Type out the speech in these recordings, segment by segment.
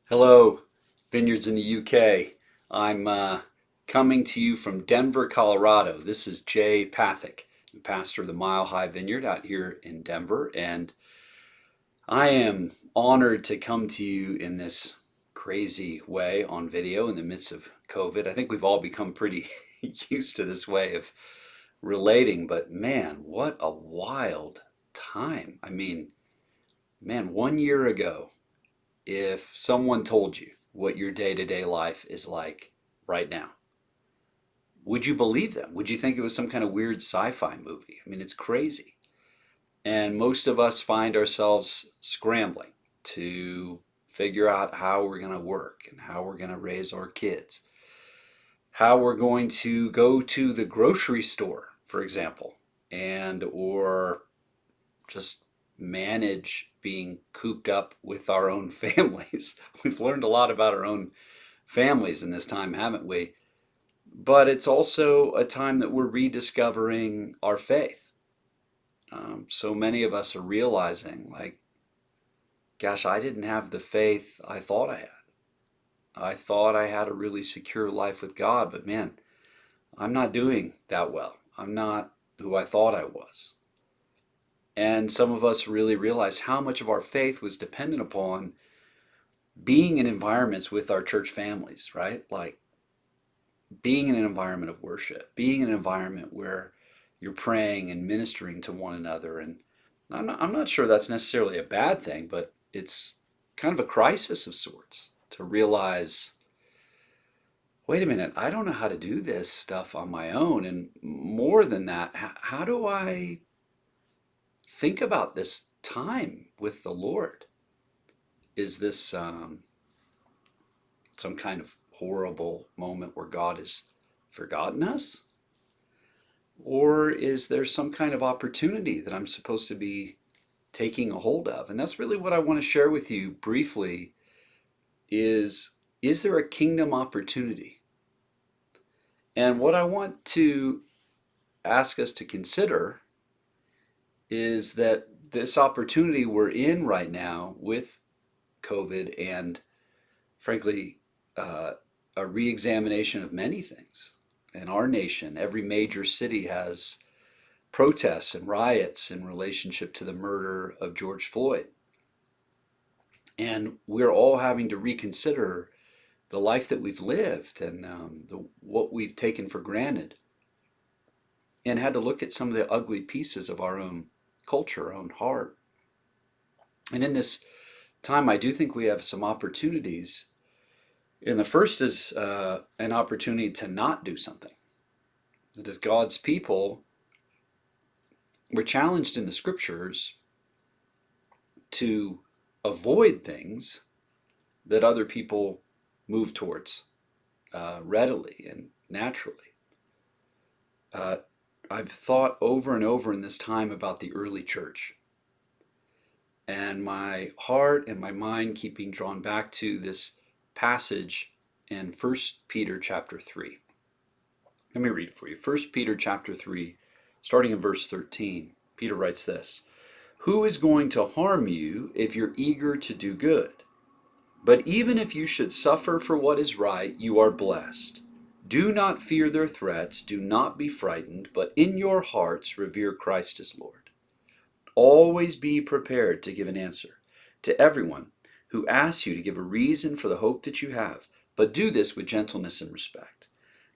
Hello, Vineyards in the UK. I'm coming to you from Denver, Colorado. This is Jay Pathick, pastor of the Mile High Vineyard out here in Denver, and I am honored to come to you in this crazy way on video in the midst of COVID. I think we've all become pretty used to this way of relating, but man, what a wild time. I mean, man, 1 year ago, if someone told you what your day to day life is like right now, would you believe them? Would you think it was some kind of weird sci fi movie? I mean, it's crazy. And most of us find ourselves scrambling to figure out how we're going to work and how we're going to raise our kids, how we're going to go to the grocery store, for example, and or just manage being cooped up with our own families. We've learned a lot about our own families in this time, haven't we? But it's also a time that we're rediscovering our faith. So many of us are realizing, like, gosh, I didn't have the faith I thought I had. I thought I had a really secure life with God, but man, I'm not doing that well. I'm not who I thought I was. And some of us really realized how much of our faith was dependent upon being in environments with our church families, right? Like being in an environment of worship, being in an environment where you're praying and ministering to one another. And I'm not sure that's necessarily a bad thing, but it's kind of a crisis of sorts to realize, wait a minute, I don't know how to do this stuff on my own. And more than that, how do I think about this time with the Lord? Is this some kind of horrible moment where God has forgotten us? Or is there some kind of opportunity that I'm supposed to be taking a hold of? And that's really what I want to share with you briefly is there a kingdom opportunity? And what I want to ask us to consider is that this opportunity we're in right now with COVID and frankly, a re-examination of many things. In our nation, every major city has protests and riots in relationship to the murder of George Floyd. And we're all having to reconsider the life that we've lived and what we've taken for granted, and had to look at some of the ugly pieces of our own culture, our own heart. And in this time, I do think we have some opportunities. And the first is an opportunity to not do something. That as God's people, we're challenged in the scriptures to avoid things that other people move towards readily and naturally. Uh, I've thought over and over in this time about the early church, and my heart and my mind keep being drawn back to this passage in First Peter chapter 3. Let me read for you. First Peter chapter 3, starting in verse 13. Peter writes this: "Who is going to harm you if you're eager to do good? But even if you should suffer for what is right, you are blessed. Do not fear their threats, do not be frightened, but in your hearts revere Christ as Lord. Always be prepared to give an answer to everyone who asks you to give a reason for the hope that you have, but do this with gentleness and respect,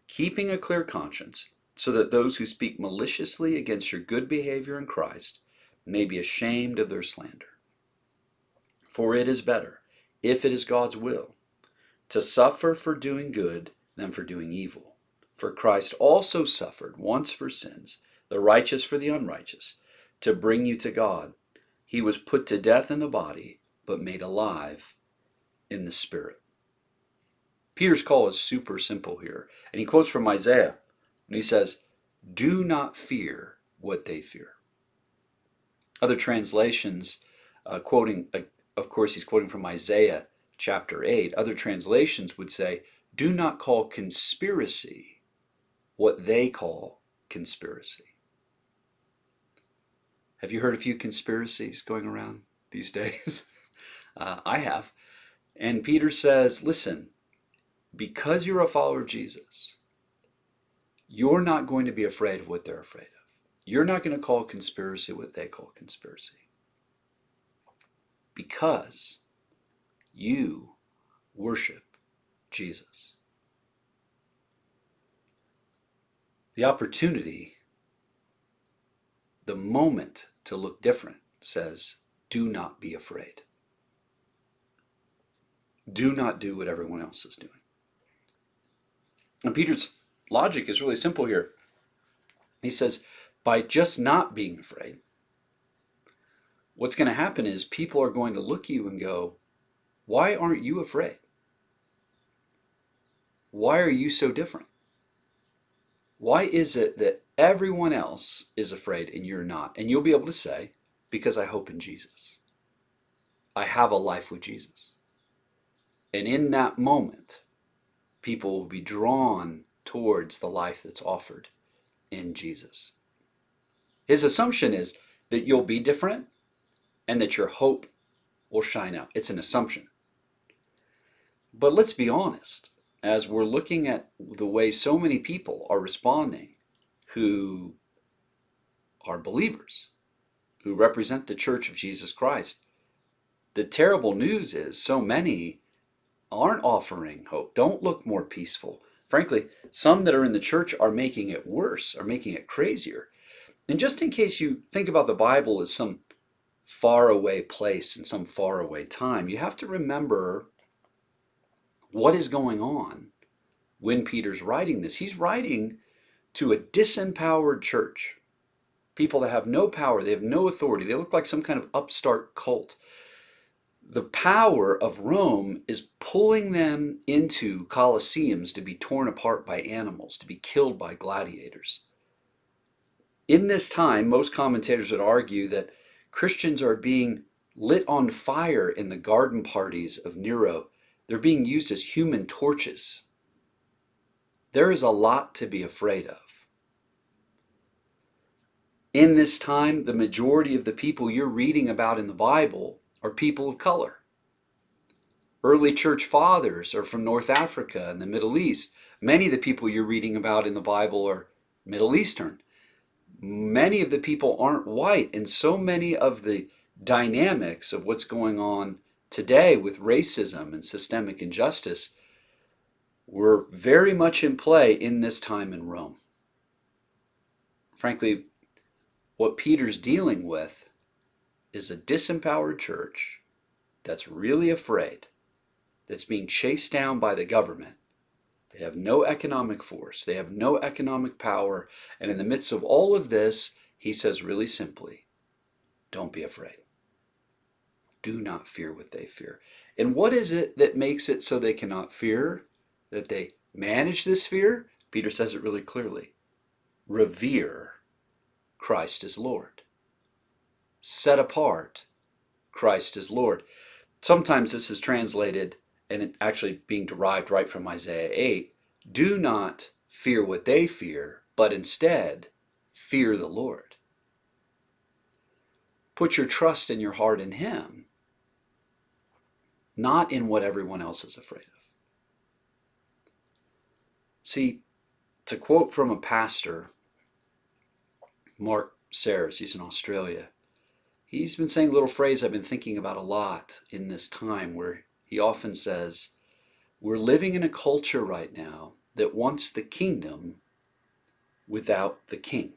keeping a clear conscience, so that those who speak maliciously against your good behavior in Christ may be ashamed of their slander. For it is better, if it is God's will, to suffer for doing good than for doing evil. For Christ also suffered once for sins, the righteous for the unrighteous, to bring you to God. He was put to death in the body, but made alive in the spirit." Peter's call is super simple here. And he quotes from Isaiah, and he says, "Do not fear what they fear." Other translations, quoting, of course, he's quoting from Isaiah chapter 8. Other translations would say, "Do not call conspiracy what they call conspiracy." Have you heard a few conspiracies going around these days? I have. And Peter says, listen, because you're a follower of Jesus, you're not going to be afraid of what they're afraid of. You're not going to call conspiracy what they call conspiracy. Because you worship Jesus. The opportunity, the moment to look different says, do not be afraid. Do not do what everyone else is doing. And Peter's logic is really simple here. He says, by just not being afraid, what's going to happen is people are going to look at you and go, why aren't you afraid? Why are you so different? Why is it that everyone else is afraid and you're not? And you'll be able to say, because I hope in Jesus. I have a life with Jesus. And in that moment, people will be drawn towards the life that's offered in Jesus. His assumption is that you'll be different and that your hope will shine out. It's an assumption. But let's be honest, as we're looking at the way so many people are responding who are believers, who represent the Church of Jesus Christ, the terrible news is so many aren't offering hope, don't look more peaceful. Frankly, some that are in the church are making it worse, are making it crazier. And just in case you think about the Bible as some faraway place in some faraway time, you have to remember what is going on when Peter's writing this. He's writing to a disempowered church, people that have no power, they have no authority, they look like some kind of upstart cult. The power of Rome is pulling them into colosseums to be torn apart by animals, to be killed by gladiators. In this time, most commentators would argue that Christians are being lit on fire in the garden parties of Nero. They're being used as human torches. There is a lot to be afraid of. In this time, the majority of the people you're reading about in the Bible are people of color. Early church fathers are from North Africa and the Middle East. Many of the people you're reading about in the Bible are Middle Eastern. Many of the people aren't white, and so many of the dynamics of what's going on today with racism and systemic injustice were very much in play in this time in Rome. Frankly, what Peter's dealing with is a disempowered church that's really afraid, that's being chased down by the government. They have no economic force. They have no economic power. And in the midst of all of this, he says really simply, don't be afraid. Do not fear what they fear. And what is it that makes it so they cannot fear? That they manage this fear? Peter says it really clearly. Revere Christ as Lord. Set apart Christ as Lord. Sometimes this is translated, and it actually being derived right from Isaiah 8, do not fear what they fear, but instead fear the Lord. Put your trust in your heart in Him, not in what everyone else is afraid of. See, to quote from a pastor, Mark Sayers, he's in Australia, he's been saying a little phrase I've been thinking about a lot in this time, where he often says, we're living in a culture right now that wants the kingdom without the king.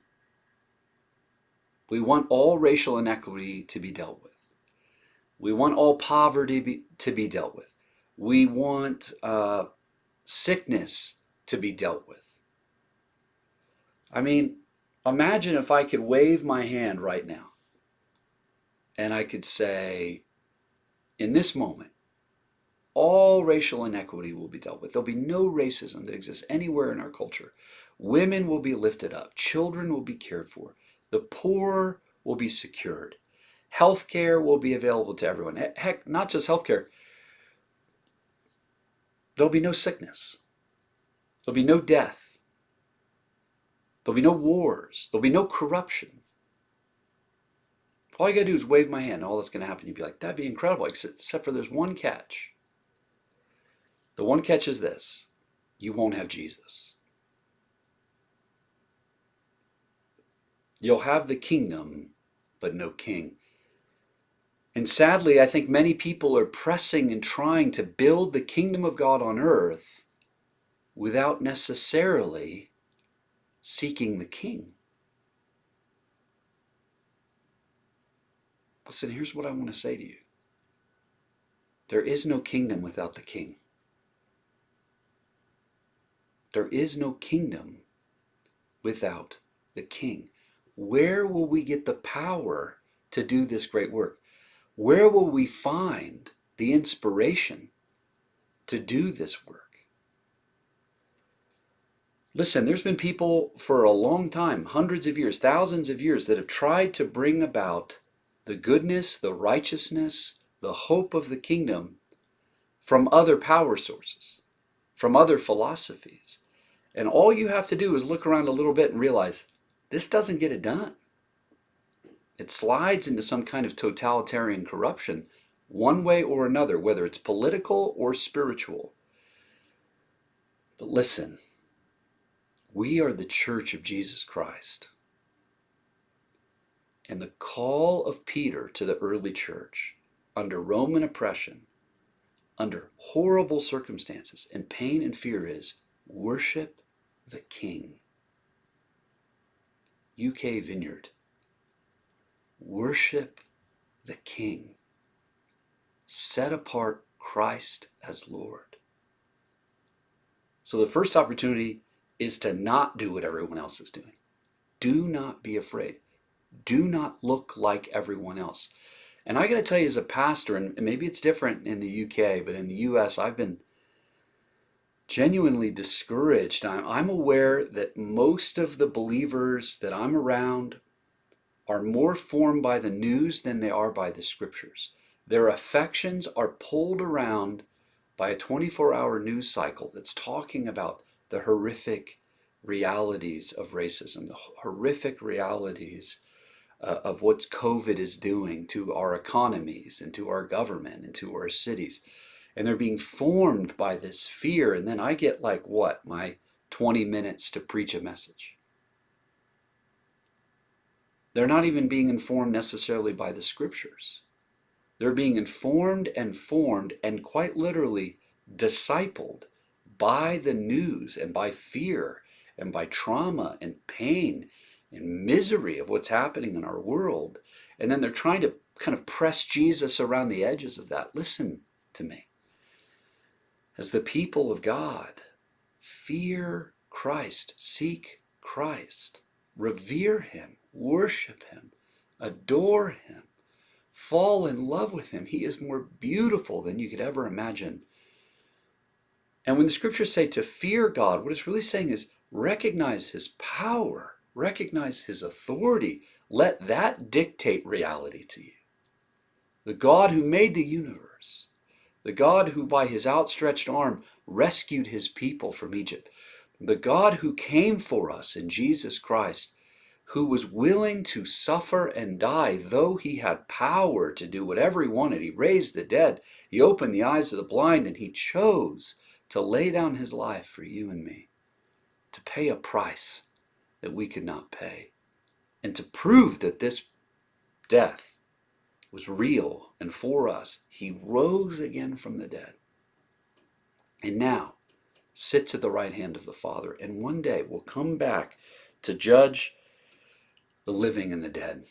We want all racial inequity to be dealt with. We want all poverty to be dealt with. We want sickness to be dealt with. I mean, imagine if I could wave my hand right now and I could say, in this moment, all racial inequity will be dealt with. There'll be no racism that exists anywhere in our culture. Women will be lifted up. Children will be cared for. The poor will be secured. Healthcare will be available to everyone. Heck, not just healthcare. There'll be no sickness. There'll be no death. There'll be no wars. There'll be no corruption. All you gotta do is wave my hand, and all that's gonna happen. You'd be like, that'd be incredible, except for there's one catch. The one catch is this: you won't have Jesus. You'll have the kingdom, but no king. And sadly, I think many people are pressing and trying to build the kingdom of God on earth without necessarily seeking the king. Listen, here's what I want to say to you. There is no kingdom without the king. There is no kingdom without the king. Where will we get the power to do this great work? Where will we find the inspiration to do this work? Listen, there's been people for a long time, hundreds of years, thousands of years, that have tried to bring about the goodness, the righteousness, the hope of the kingdom from other power sources, from other philosophies. And all you have to do is look around a little bit and realize this doesn't get it done. It slides into some kind of totalitarian corruption one way or another, whether it's political or spiritual. But listen, we are the church of Jesus Christ. And the call of Peter to the early church, under Roman oppression, under horrible circumstances and pain and fear, is worship the King. UK Vineyard, worship the King. Set apart Christ as Lord. So the first opportunity is to not do what everyone else is doing. Do not be afraid. Do not look like everyone else. And I got to tell you, as a pastor, and maybe it's different in the UK, but in the US, I've been genuinely discouraged. I'm aware that most of the believers that I'm around are more formed by the news than they are by the scriptures. Their affections are pulled around by a 24-hour news cycle that's talking about the horrific realities of racism, the horrific realities of what COVID is doing to our economies and to our government and to our cities. And they're being formed by this fear. And then I get my 20 minutes to preach a message. They're not even being informed necessarily by the scriptures. They're being informed and formed and quite literally discipled by the news and by fear and by trauma and pain and misery of what's happening in our world. And then they're trying to kind of press Jesus around the edges of that. Listen to me. As the people of God, fear Christ, seek Christ, revere Him, worship Him, adore Him, fall in love with Him. He is more beautiful than you could ever imagine. And when the scriptures say to fear God, what it's really saying is recognize His power, recognize His authority. Let that dictate reality to you. The God who made the universe, the God who by His outstretched arm rescued His people from Egypt, the God who came for us in Jesus Christ, who was willing to suffer and die, though He had power to do whatever He wanted. He raised the dead, He opened the eyes of the blind, and He chose to lay down His life for you and me, to pay a price that we could not pay, and to prove that this death was real and for us. He rose again from the dead, and now sits at the right hand of the Father, and one day will come back to judge the living and the dead.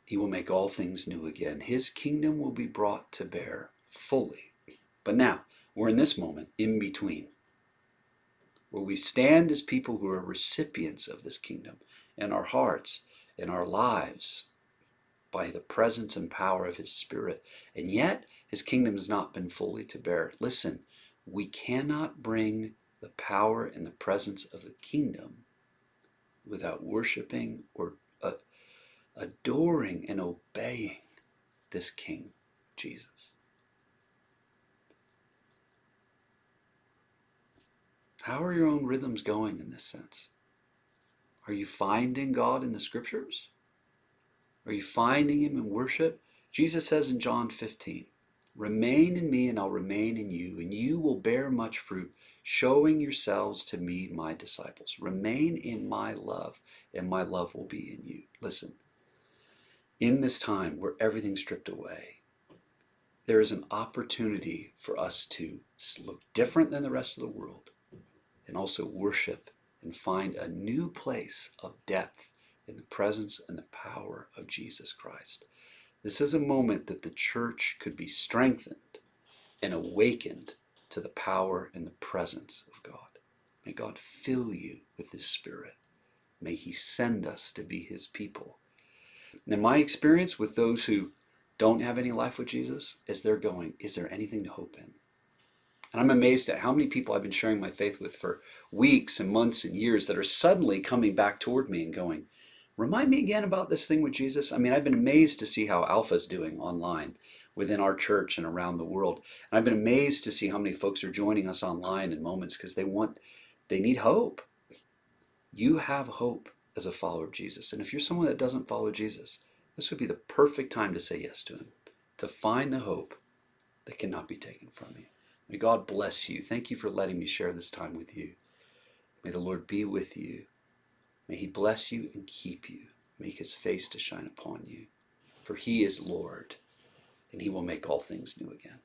He will make all things new again. His kingdom will be brought to bear fully. But now, we're in this moment in between, where we stand as people who are recipients of this kingdom in our hearts, in our lives, by the presence and power of His Spirit. And yet, His kingdom has not been fully to bear. Listen, we cannot bring the power and the presence of the kingdom without worshiping or adoring and obeying this King, Jesus. How are your own rhythms going in this sense? Are you finding God in the scriptures? Are you finding Him in worship? Jesus says in John 15, Remain in me and I'll remain in you, and you will bear much fruit, showing yourselves to me my disciples. Remain in my love, and my love will be in you. Listen, in this time where everything's stripped away, there is an opportunity for us to look different than the rest of the world and also worship and find a new place of depth in the presence and the power of Jesus Christ. This is a moment that the church could be strengthened and awakened to the power and the presence of God. May God fill you with His Spirit. May He send us to be His people. And my experience with those who don't have any life with Jesus is they're going, is there anything to hope in? And I'm amazed at how many people I've been sharing my faith with for weeks and months and years that are suddenly coming back toward me and going, remind me again about this thing with Jesus. I mean, I've been amazed to see how Alpha's doing online within our church and around the world. And I've been amazed to see how many folks are joining us online in moments because they need hope. You have hope as a follower of Jesus. And if you're someone that doesn't follow Jesus, this would be the perfect time to say yes to Him, to find the hope that cannot be taken from you. May God bless you. Thank you for letting me share this time with you. May the Lord be with you. May He bless you and keep you. Make His face to shine upon you. For He is Lord, and He will make all things new again.